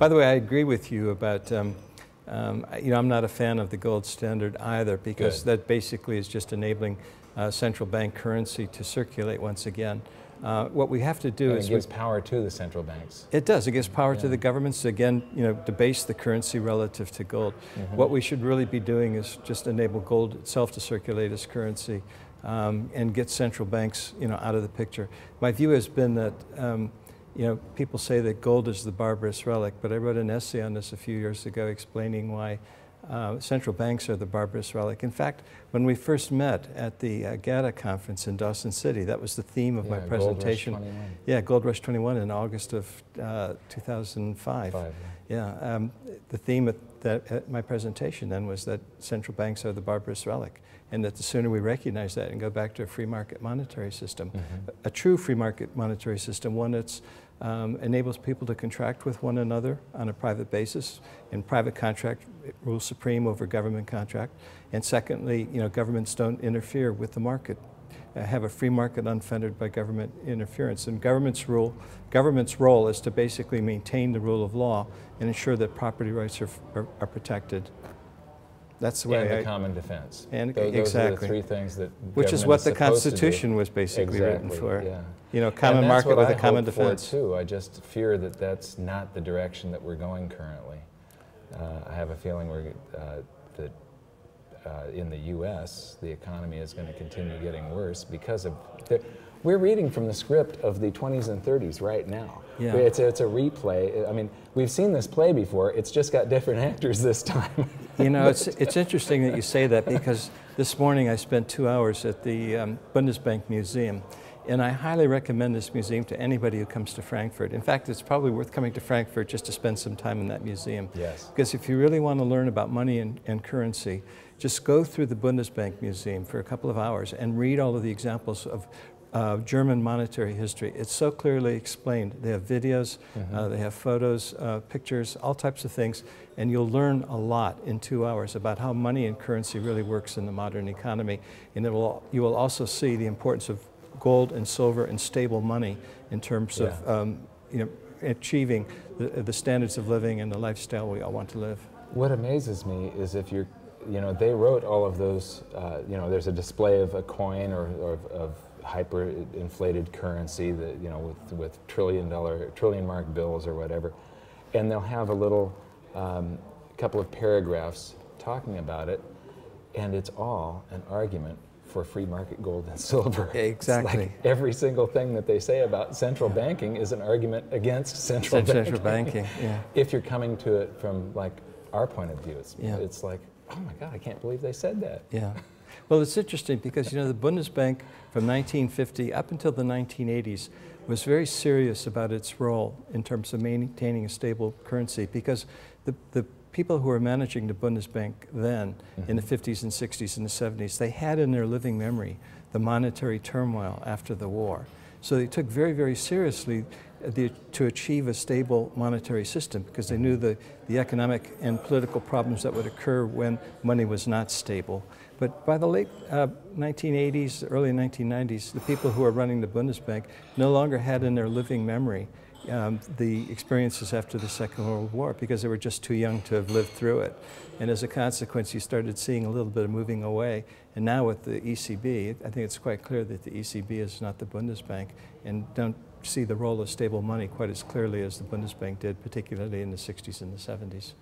By the way, I agree with you about, I'm not a fan of the gold standard either, because that basically is just enabling central bank currency to circulate once again. What we have to do is... It gives power to the central banks. It does. It gives power to the governments to, again, debase the currency relative to gold. What we should really be doing is just enable gold itself to circulate as currency and get central banks, out of the picture. My view has been that, people say that gold is the barbarous relic, but I wrote an essay on this a few years ago explaining why central banks are the barbarous relic. In fact, when we first met at the GATA conference in Dawson City, that was the theme of my presentation. Gold Rush 21. Yeah, Gold Rush 21 in August of 2005. The theme at my presentation then was that central banks are the barbarous relic, and that the sooner we recognize that and go back to a free market monetary system, a true free market monetary system, one that's enables people to contract with one another on a private basis, and private contract rules supreme over government contract. And secondly, governments don't interfere with the market, have a free market unfettered by government interference. And government's role is to basically maintain the rule of law and ensure that property rights are protected. That's the way and the common defense. And those exactly. are the three things that which is what the Constitution was basically written for. Yeah. Common market with a common defense. Too. I just fear that that's not the direction that we're going currently. I have a feeling that in the U.S. the economy is going to continue getting worse because of we're reading from the script of the 20s and 30s right now. Yeah. It's a replay. I mean, we've seen this play before. It's just got different actors this time. It's interesting that you say that, because this morning I spent 2 hours at the Bundesbank Museum, and I highly recommend this museum to anybody who comes to Frankfurt. In fact, it's probably worth coming to Frankfurt just to spend some time in that museum. Yes. Because if you really want to learn about money and currency, just go through the Bundesbank Museum for a couple of hours and read all of the examples of German monetary history. It's so clearly explained. They have videos, they have photos, pictures, all types of things, and you'll learn a lot in 2 hours about how money and currency really works in the modern economy. And you will also see the importance of gold and silver and stable money in terms of achieving the standards of living and the lifestyle we all want to live. What amazes me is if you're, they wrote all of those, there's a display of a coin or of hyper-inflated currency that, with trillion mark bills or whatever, and they'll have a little couple of paragraphs talking about it, and it's all an argument for free market gold and silver. Exactly. It's like every single thing that they say about central banking is an argument against central banking. Yeah. If you're coming to it from our point of view, it's like, oh my God, I can't believe they said that. Yeah. Well, it's interesting because, the Bundesbank from 1950 up until the 1980s was very serious about its role in terms of maintaining a stable currency, because the people who were managing the Bundesbank then, in the 50s and 60s and the 70s, they had in their living memory the monetary turmoil after the war. So they took very, very seriously to achieve a stable monetary system, because they knew the economic and political problems that would occur when money was not stable. But by the late 1980s, early 1990s, the people who were running the Bundesbank no longer had in their living memory the experiences after the Second World War, because they were just too young to have lived through it. And as a consequence, you started seeing a little bit of moving away. And now with the ECB, I think it's quite clear that the ECB is not the Bundesbank, and don't see the role of stable money quite as clearly as the Bundesbank did, particularly in the 60s and the 70s.